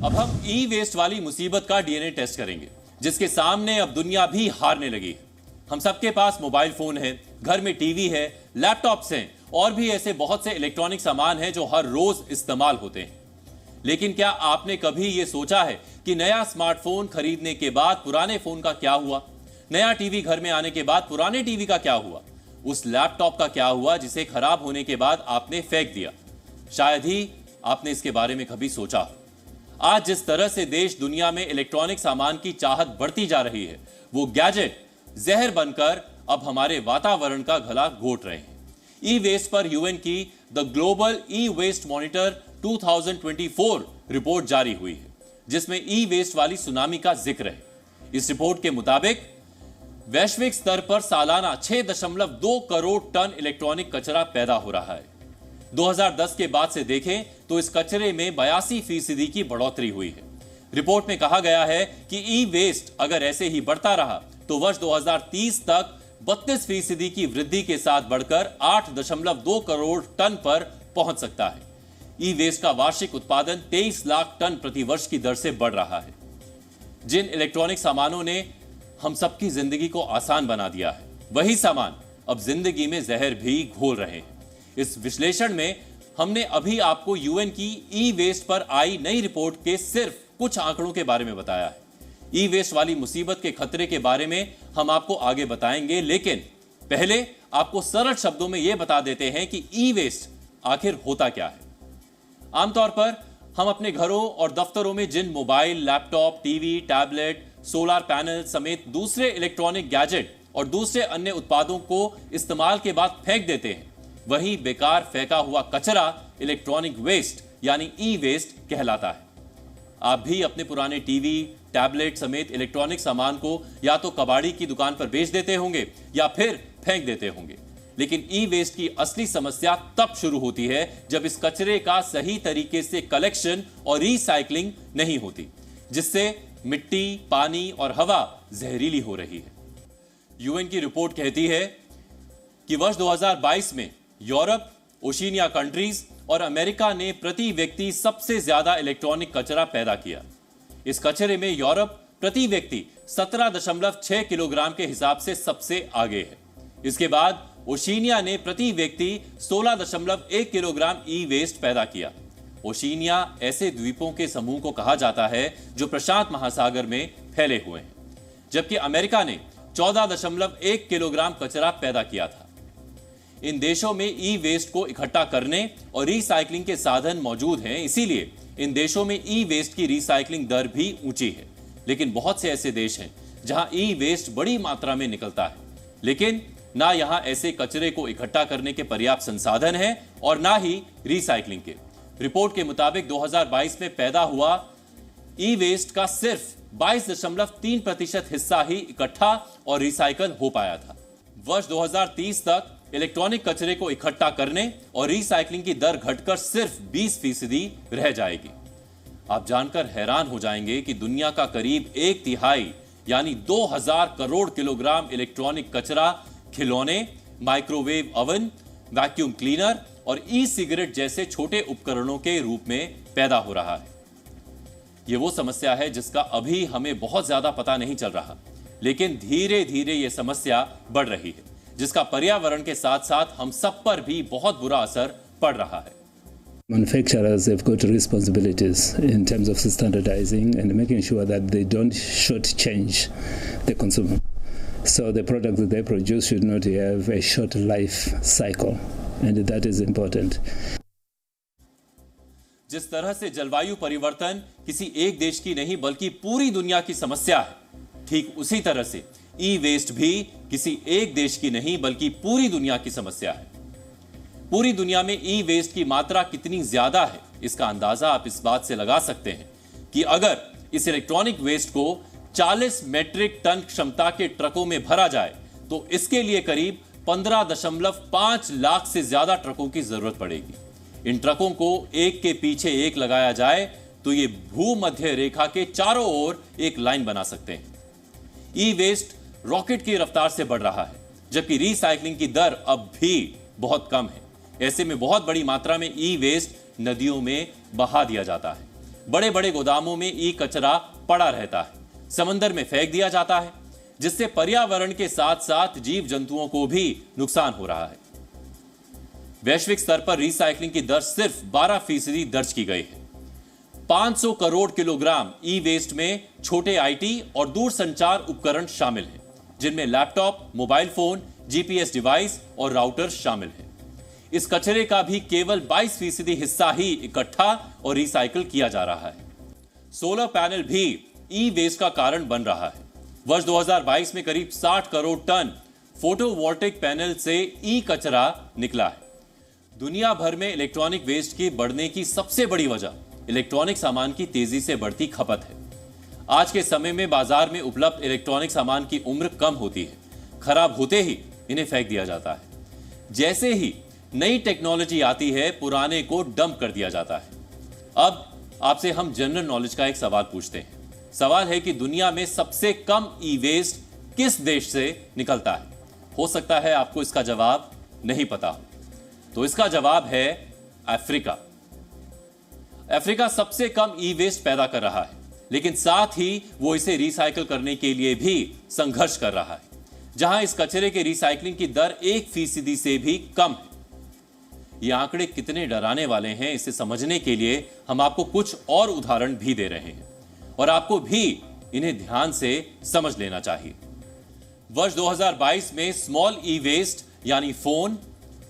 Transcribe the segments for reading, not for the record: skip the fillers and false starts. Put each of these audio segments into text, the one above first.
अब हम ई वेस्ट वाली मुसीबत का डीएनए टेस्ट करेंगे, जिसके सामने अब दुनिया भी हारने लगी है। हम सबके पास मोबाइल फोन है, घर में टीवी है, लैपटॉप्स हैं और भी ऐसे बहुत से इलेक्ट्रॉनिक सामान हैं जो हर रोज इस्तेमाल होते हैं। लेकिन क्या आपने कभी यह सोचा है कि नया स्मार्टफोन खरीदने के बाद पुराने फोन का क्या हुआ? नया टीवी घर में आने के बाद पुराने टीवी का क्या हुआ? उस लैपटॉप का क्या हुआ जिसे खराब होने के बाद आपने फेंक दिया? शायद ही आपने इसके बारे में कभी सोचा हो। आज जिस तरह से देश दुनिया में इलेक्ट्रॉनिक सामान की चाहत बढ़ती जा रही है, वो गैजेट जहर बनकर अब हमारे वातावरण का गला घोट रहे हैं। ई वेस्ट पर यूएन की the global e waste monitor 2024 report जारी हुई है, जिसमें ई वेस्ट वाली सुनामी का जिक्र है। इस रिपोर्ट के मुताबिक वैश्विक स्तर पर सालाना 6.2 करोड़ टन इलेक्ट्रॉनिक कचरा पैदा हो रहा है। 2010 के बाद से देखें तो इस कचरे में 82% की बढ़ोतरी हुई है। रिपोर्ट में कहा गया है कि ई वेस्ट अगर ऐसे ही बढ़ता रहा तो वर्ष 2030 तक 32% की वृद्धि के साथ बढ़कर 8.2 करोड़ टन पर पहुंच सकता है। ई वेस्ट का वार्षिक उत्पादन 23 लाख टन प्रति वर्ष की दर से बढ़ रहा है। जिन इलेक्ट्रॉनिक सामानों ने हम सबकी जिंदगी को आसान बना दिया है, वही सामान अब जिंदगी में जहर भी घोल रहे हैं। इस विश्लेषण में हमने अभी आपको यूएन की ई वेस्ट पर आई नई रिपोर्ट के सिर्फ कुछ आंकड़ों के बारे में बताया है। ई वेस्ट वाली मुसीबत के खतरे के बारे में हम आपको आगे बताएंगे, लेकिन पहले आपको सरल शब्दों में यह बता देते हैं कि ई वेस्ट आखिर होता क्या है। आमतौर पर हम अपने घरों और दफ्तरों में जिन mobile, laptop, TV, tablet, solar panel समेत दूसरे इलेक्ट्रॉनिक गैजेट और दूसरे अन्य उत्पादों को इस्तेमाल के बाद फेंक देते हैं, वही बेकार फेंका हुआ कचरा इलेक्ट्रॉनिक वेस्ट यानी ई वेस्ट कहलाता है। आप भी अपने पुराने टीवी, टैबलेट समेत इलेक्ट्रॉनिक सामान को या तो कबाड़ी की दुकान पर बेच देते होंगे या फिर फेंक देते होंगे। लेकिन ई वेस्ट की असली समस्या तब शुरू होती है जब इस कचरे का सही तरीके से कलेक्शन और रिसाइकलिंग नहीं होती, जिससे मिट्टी, पानी और हवा जहरीली हो रही है। यूएन की रिपोर्ट कहती है कि वर्ष 2022 में यूरोप, ओशिनिया कंट्रीज और अमेरिका ने प्रति व्यक्ति सबसे ज्यादा इलेक्ट्रॉनिक कचरा पैदा किया। इस कचरे में यूरोप प्रति व्यक्ति 17.6 किलोग्राम के हिसाब से सबसे आगे है। इसके बाद ओशिनिया ने प्रति व्यक्ति 16.1 किलोग्राम ई वेस्ट पैदा किया। ओशिनिया ऐसे द्वीपों के समूह को कहा जाता है जो प्रशांत महासागर में फैले हुए हैं, जबकि अमेरिका ने 14.1 किलोग्राम कचरा पैदा किया था। इन देशों में ई वेस्ट को इकट्ठा करने और रिसाइकलिंग के साधन मौजूद हैं, इसीलिए इन देशों में ई वेस्ट की रिसाइकलिंग दर भी ऊंची है। लेकिन बहुत से ऐसे देश हैं जहां ई वेस्ट बड़ी मात्रा में निकलता है, लेकिन ना यहां ऐसे कचरे को इकट्ठा करने के पर्याप्त संसाधन हैं और ना ही रिसाइकलिंग के। रिपोर्ट के मुताबिक 2022 में पैदा हुआ ई वेस्ट का सिर्फ 22.3% हिस्सा ही इकट्ठा और रिसाइकल हो पाया था। वर्ष 2030 तक इलेक्ट्रॉनिक कचरे को इकट्ठा करने और रिसाइकलिंग की दर घटकर सिर्फ 20% रह जाएगी। आप जानकर हैरान हो जाएंगे कि दुनिया का करीब 1/3 यानी 2000 करोड़ किलोग्राम इलेक्ट्रॉनिक कचरा खिलौने, माइक्रोवेव ओवन, वैक्यूम क्लीनर और ई सिगरेट जैसे छोटे उपकरणों के रूप में पैदा हो रहा है। यह वो समस्या है जिसका अभी हमें बहुत ज्यादा पता नहीं चल रहा, लेकिन धीरे धीरे यह समस्या बढ़ रही है, जिसका पर्यावरण के साथ साथ हम सब पर भी बहुत बुरा असर पड़ रहा है। Manufacturers have got responsibilities in terms of standardizing and making sure that they don't shortchange the consumer. So the products that they produce should not have a short life cycle, and that is important. जिस तरह से जलवायु परिवर्तन किसी एक देश की नहीं बल्कि पूरी दुनिया की समस्या है, ठीक उसी तरह से ई वेस्ट भी किसी एक देश की नहीं बल्कि पूरी दुनिया की समस्या है। पूरी दुनिया में ई वेस्ट की मात्रा कितनी ज्यादा है, इसका अंदाजा आप इस बात से लगा सकते हैं कि अगर इस इलेक्ट्रॉनिक वेस्ट को 40 मेट्रिक टन क्षमता के ट्रकों में भरा जाए तो इसके लिए करीब 15.5 लाख से ज्यादा ट्रकों की जरूरत पड़ेगी। इन ट्रकों को एक के पीछे एक लगाया जाए तो ये भूमध्य रेखा के चारों ओर एक लाइन बना सकते हैं। ई वेस्ट रॉकेट की रफ्तार से बढ़ रहा है, जबकि रिसाइकलिंग की दर अब भी बहुत कम है। ऐसे में बहुत बड़ी मात्रा में ई वेस्ट नदियों में बहा दिया जाता है। बड़े बड़े गोदामों में ई कचरा पड़ा रहता है, समंदर में फेंक दिया जाता है, जिससे पर्यावरण के साथ साथ जीव जंतुओं को भी नुकसान हो रहा है। वैश्विक स्तर पर रिसाइकलिंग की दर सिर्फ 12% दर्ज की गई है। 500 करोड़ किलोग्राम ई वेस्ट में छोटे आईटी और दूरसंचार उपकरण शामिल हैं, जिनमें laptop, mobile phone, GPS device और राउटर शामिल हैं। इस कचरे का भी केवल 22% हिस्सा ही इकट्ठा और रिसाइकल किया जा रहा है। सोलर पैनल भी ई वेस्ट का कारण बन रहा है। वर्ष 2022 में करीब 60 करोड़ टन फोटोवोल्टिक पैनल से ई कचरा निकला है। दुनिया भर में इलेक्ट्रॉनिक वेस्ट की बढ़ने की सबसे बड़ी वजह इलेक्ट्रॉनिक सामान की तेजी से बढ़ती खपत है। आज के समय में बाजार में उपलब्ध इलेक्ट्रॉनिक सामान की उम्र कम होती है, खराब होते ही इन्हें फेंक दिया जाता है। जैसे ही नई टेक्नोलॉजी आती है, पुराने को डंप कर दिया जाता है। अब आपसे हम जनरल नॉलेज का एक सवाल पूछते हैं। सवाल है कि दुनिया में सबसे कम ई वेस्ट किस देश से निकलता है? हो सकता है आपको इसका जवाब नहीं पता हो, तो इसका जवाब है अफ्रीका। अफ्रीका सबसे कम ई वेस्ट पैदा कर रहा है, लेकिन साथ ही वो इसे रिसाइकल करने के लिए भी संघर्ष कर रहा है, जहां इस कचरे के रिसाइकलिंग की दर 1% से भी कम है। ये आंकड़े कितने डराने वाले हैं, इसे समझने के लिए हम आपको कुछ और उदाहरण भी दे रहे हैं और आपको भी इन्हें ध्यान से समझ लेना चाहिए। वर्ष 2022 में स्मॉल ई वेस्ट यानी फोन,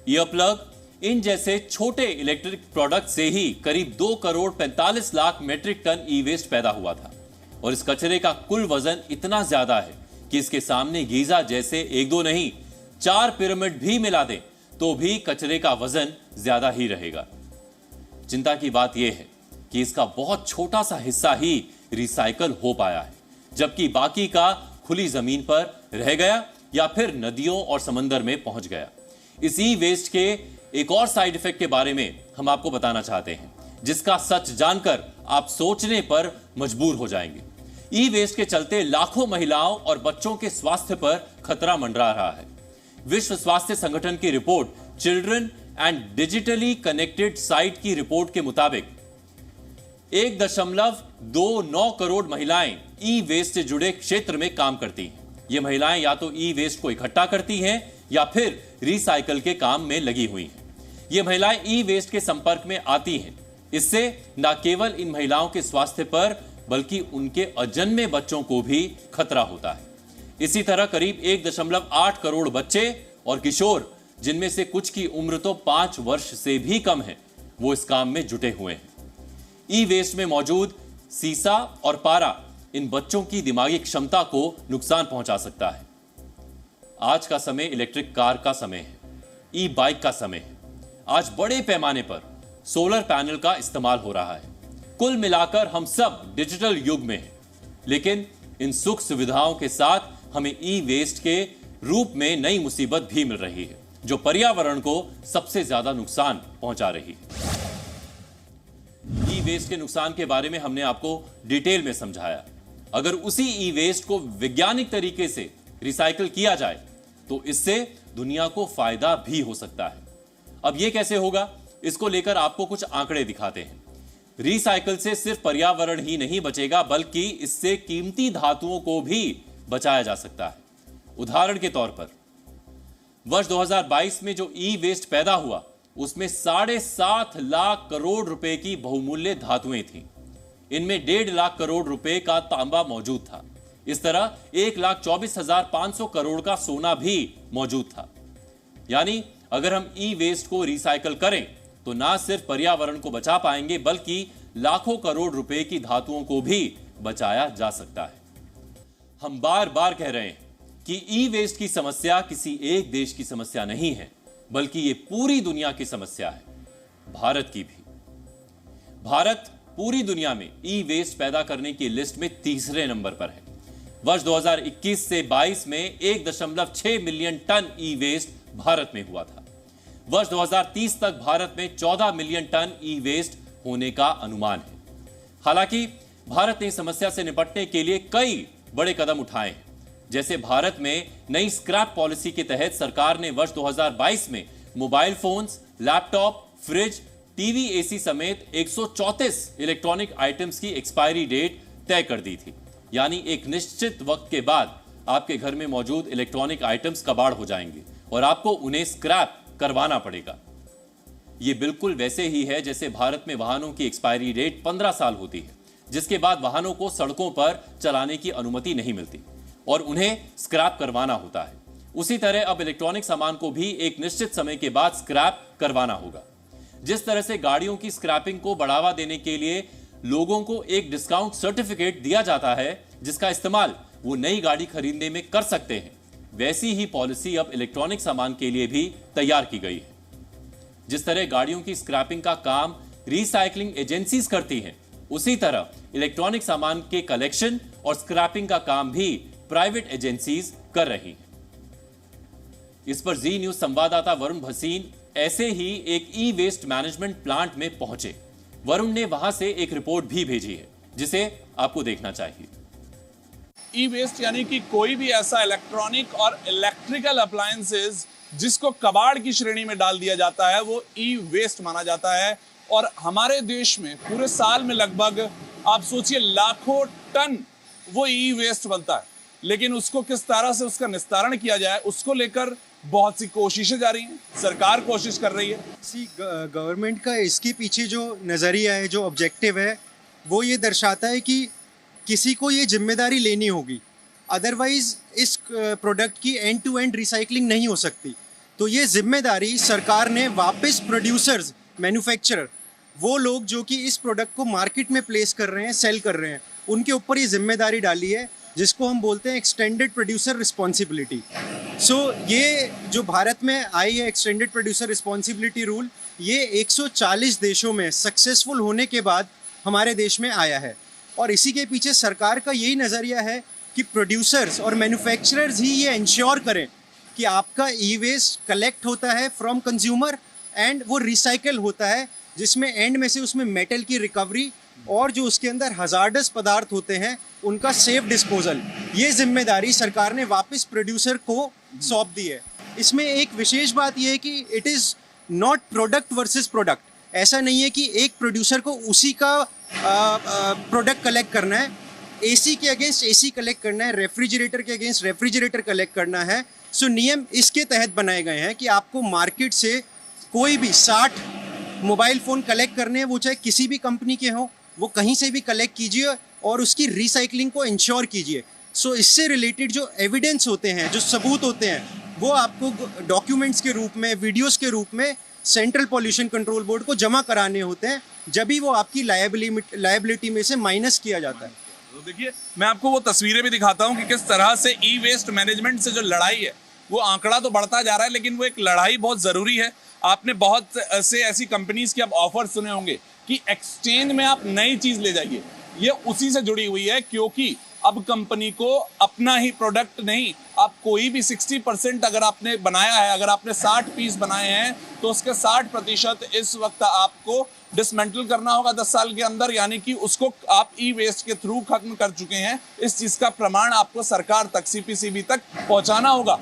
ईयर प्लग, इन जैसे छोटे इलेक्ट्रिक प्रोडक्ट से ही करीब 2 करोड़ 45 लाख मीट्रिक टन ई वेस्ट पैदा हुआ था और इस कचरे का कुल वजन इतना ज्यादा है कि इसके सामने गीजा जैसे 1-2 नहीं 4 पिरामिड भी मिला दें तो भी कचरे का वजन ज्यादा ही रहेगा। चिंता की बात यह है कि इसका बहुत छोटा सा हिस्सा ही रिसाइकल हो पाया है, जबकि बाकी का खुली जमीन पर रह गया या फिर नदियों और समंदर में पहुंच गया। इस ई वेस्ट के एक और साइड इफेक्ट के बारे में हम आपको बताना चाहते हैं, जिसका सच जानकर आप सोचने पर मजबूर हो जाएंगे। ई वेस्ट के चलते लाखों महिलाओं और बच्चों के स्वास्थ्य पर खतरा मंडरा रहा है। विश्व स्वास्थ्य संगठन की report children and digitally connected site की रिपोर्ट के मुताबिक 1.29 करोड़ महिलाएं ई वेस्ट से जुड़े क्षेत्र में काम करती हैं। ये महिलाएं या तो ई वेस्ट को इकट्ठा करती हैं या फिर रिसाइकल के काम में लगी हुई हैं। ये महिलाएं ई वेस्ट के संपर्क में आती हैं। इससे न केवल इन महिलाओं के स्वास्थ्य पर बल्कि उनके अजन्मे बच्चों को भी खतरा होता है। इसी तरह करीब 1.8 करोड़ बच्चे और किशोर, जिनमें से कुछ की उम्र तो 5 वर्ष से भी कम है, वो इस काम में जुटे हुए हैं। ई वेस्ट में मौजूद सीसा और पारा इन बच्चों की दिमागी क्षमता को नुकसान पहुंचा सकता है। आज का समय इलेक्ट्रिक कार का समय है, ई बाइक का समय है। आज बड़े पैमाने पर सोलर पैनल का इस्तेमाल हो रहा है। कुल मिलाकर हम सब डिजिटल युग में हैं, लेकिन इन सुख सुविधाओं के साथ हमें ई वेस्ट के रूप में नई मुसीबत भी मिल रही है, जो पर्यावरण को सबसे ज्यादा नुकसान पहुंचा रही है। ई वेस्ट के नुकसान के बारे में हमने आपको डिटेल में समझाया। अगर उसी ई वेस्ट को वैज्ञानिक तरीके से रिसाइकल किया जाए तो इससे दुनिया को फायदा भी हो सकता है। अब यह कैसे होगा, इसको लेकर आपको कुछ आंकड़े दिखाते हैं। रिसाइकल से सिर्फ पर्यावरण ही नहीं बचेगा, बल्कि इससे कीमती धातुओं को भी बचाया जा सकता है। उदाहरण के तौर पर वर्ष 2022 में जो ई वेस्ट पैदा हुआ, उसमें 7.5 लाख करोड़ रुपए की बहुमूल्य धातुएं थीं। इनमें 1.5 लाख करोड़ रुपए का तांबा मौजूद था। इस तरह 1,24,500 करोड़ का सोना भी मौजूद था। यानी अगर हम ई वेस्ट को रिसाइकल करें तो ना सिर्फ पर्यावरण को बचा पाएंगे, बल्कि लाखों करोड़ रुपए की धातुओं को भी बचाया जा सकता है। हम बार बार कह रहे हैं कि ई वेस्ट की समस्या किसी एक देश की समस्या नहीं है, बल्कि ये पूरी दुनिया की समस्या है, भारत की भी। भारत पूरी दुनिया में ई वेस्ट पैदा करने की लिस्ट में 3रे नंबर पर है। वर्ष 2021 से 22 में 1.6 मिलियन टन ई वेस्ट भारत में हुआ था। वर्ष 2030 तक भारत में 14 मिलियन टन ई वेस्ट होने का अनुमान है। हालांकि भारत ने इस समस्या से निपटने के लिए कई बड़े कदम उठाए हैं। जैसे भारत में नई स्क्रैप पॉलिसी के तहत सरकार ने वर्ष 2022 में mobile phones, laptop, fridge, TV, AC समेत 134 इलेक्ट्रॉनिक आइटम्स की एक्सपायरी डेट तय कर दी थी। यानी एक निश्चित वक्त के बाद आपके घर में मौजूद इलेक्ट्रॉनिक आइटम्स कबाड़ हो जाएंगे और आपको उन्हें स्क्रैप करवाना पड़ेगा। यह बिल्कुल वैसे ही है जैसे भारत में वाहनों की एक्सपायरी डेट 15 साल होती है, जिसके बाद वाहनों को सड़कों पर चलाने की अनुमति नहीं मिलती और उन्हें स्क्रैप करवाना होता है। उसी तरह अब इलेक्ट्रॉनिक सामान को भी एक निश्चित समय के बाद स्क्रैप करवाना होगा। जिस तरह से गाड़ियों की स्क्रैपिंग को बढ़ावा देने के लिए लोगों को एक डिस्काउंट सर्टिफिकेट दिया जाता है जिसका इस्तेमाल वो नई गाड़ी खरीदने में कर सकते हैं, वैसी ही पॉलिसी अब इलेक्ट्रॉनिक सामान के लिए भी तैयार की गई है। जिस तरह गाड़ियों की स्क्रैपिंग का काम रिसाइकलिंग एजेंसीज करती हैं, उसी तरह इलेक्ट्रॉनिक सामान के कलेक्शन और स्क्रैपिंग का काम भी प्राइवेट एजेंसीज कर रही हैं। इस पर जी न्यूज संवाददाता वरुण भसीन ऐसे ही एक ई वेस्ट मैनेजमेंट प्लांट में पहुंचे। वरुण ने वहां से एक रिपोर्ट भी भेजी है जिसे आपको देखना चाहिए। ई वेस्ट यानी कि कोई भी ऐसा इलेक्ट्रॉनिक और इलेक्ट्रिकल अप्लायंसेस जिसको कबाड़ की श्रेणी में डाल दिया जाता है वो ई वेस्ट माना जाता है। और हमारे देश में पूरे साल में लगभग आप सोचिए लाखों टन वो ई वेस्ट बनता है, लेकिन उसको किस तरह से उसका निस्तारण किया जाए उसको लेकर बहुत सी कोशिशें जारी हैं। सरकार कोशिश कर रही है। गवर्नमेंट का इसके पीछे जो नज़रिया है, जो ऑब्जेक्टिव है, वो ये दर्शाता है कि किसी को ये जिम्मेदारी लेनी होगी, अदरवाइज इस प्रोडक्ट की एंड टू एंड रिसाइकलिंग नहीं हो सकती। तो ये जिम्मेदारी सरकार ने वापस प्रोड्यूसर्स, मैन्युफैक्चरर, वो लोग जो कि इस प्रोडक्ट को मार्केट में प्लेस कर रहे हैं, सेल कर रहे हैं, उनके ऊपर ये जिम्मेदारी डाली है, जिसको हम बोलते हैं एक्सटेंडेड प्रोड्यूसर रिस्पॉन्सिबिलिटी। सो ये जो भारत में आई है एक्सटेंडेड प्रोड्यूसर रिस्पॉन्सिबिलिटी रूल, ये 140 देशों में सक्सेसफुल होने के बाद हमारे देश में आया है। और इसी के पीछे सरकार का यही नज़रिया है कि प्रोड्यूसर्स और मैन्युफैक्चरर्स ही ये इंश्योर करें कि आपका ई वेस्ट कलेक्ट होता है फ्रॉम कंज्यूमर एंड वो रिसाइकल होता है, जिसमें एंड में से उसमें मेटल की रिकवरी और जो उसके अंदर हजार्डस पदार्थ होते हैं उनका सेफ डिस्पोजल, ये जिम्मेदारी सरकार ने वापस प्रोड्यूसर को सौंप दी है। इसमें एक विशेष बात यह है कि it is not product versus product. ऐसा नहीं है कि एक प्रोड्यूसर को उसी का प्रोडक्ट कलेक्ट करना है, एसी के अगेंस्ट एसी कलेक्ट करना है, रेफ्रिजरेटर के अगेंस्ट रेफ्रिजरेटर कलेक्ट करना है। सो नियम इसके तहत बनाए गए हैं कि आपको मार्केट से कोई भी 60 मोबाइल फ़ोन कलेक्ट करने हैं, वो चाहे किसी भी कंपनी के हों, वो कहीं से भी कलेक्ट कीजिए और उसकी रिसाइकलिंग को इंश्योर कीजिए। सो इससे रिलेटेड जो एविडेंस होते हैं, जो सबूत होते हैं, वो आपको डॉक्यूमेंट्स के रूप में, वीडियोस के रूप में सेंट्रल पॉल्यूशन कंट्रोल बोर्ड को जमा कराने होते हैं, जब भी वो आपकी लायबिलिटी में से माइनस किया जाता है। तो देखिए, मैं आपको वो तस्वीरें भी दिखाता हूँ कि किस तरह से ई वेस्ट मैनेजमेंट से जो लड़ाई है, वो आंकड़ा तो बढ़ता जा रहा है, लेकिन वो एक लड़ाई बहुत ज़रूरी है। आपने बहुत से ऐसी कंपनीज के आप ऑफर सुने होंगे कि एक्सचेंज में आप नई चीज़ ले जाइए। ये उसी से जुड़ी हुई है, क्योंकि अब कंपनी को अपना ही प्रोडक्ट नहीं, आप कोई भी 60% अगर आपने बनाया है, अगर आपने 60 पीस बनाए हैं तो उसके 60% इस वक्त आपको डिसमेंटल करना होगा 10 साल के अंदर, यानी कि उसको आप ई वेस्ट के थ्रू खत्म कर चुके हैं। इस चीज़ का प्रमाण आपको सरकार तक, सीपीसीबी तक पहुंचाना होगा।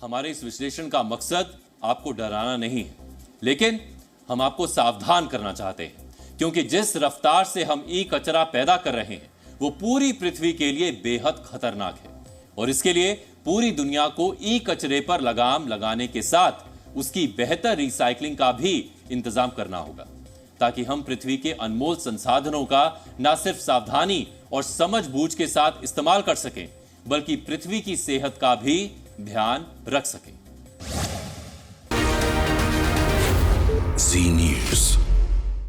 हमारे इस विश्लेषण का मकसद आपको डराना नहीं है, लेकिन हम आपको सावधान करना चाहते हैं, क्योंकि जिस रफ्तार से हम ई कचरा पैदा कर रहे हैं वो पूरी पृथ्वी के लिए बेहद खतरनाक है। और इसके लिए पूरी दुनिया को ई कचरे पर लगाम लगाने के साथ उसकी बेहतर रिसाइकलिंग का भी इंतजाम करना होगा, ताकि हम पृथ्वी के अनमोल संसाधनों का न सिर्फ सावधानी और समझबूझ के साथ इस्तेमाल कर सकें, बल्कि पृथ्वी की सेहत का भी ध्यान रख सकें। जी न्यूज़।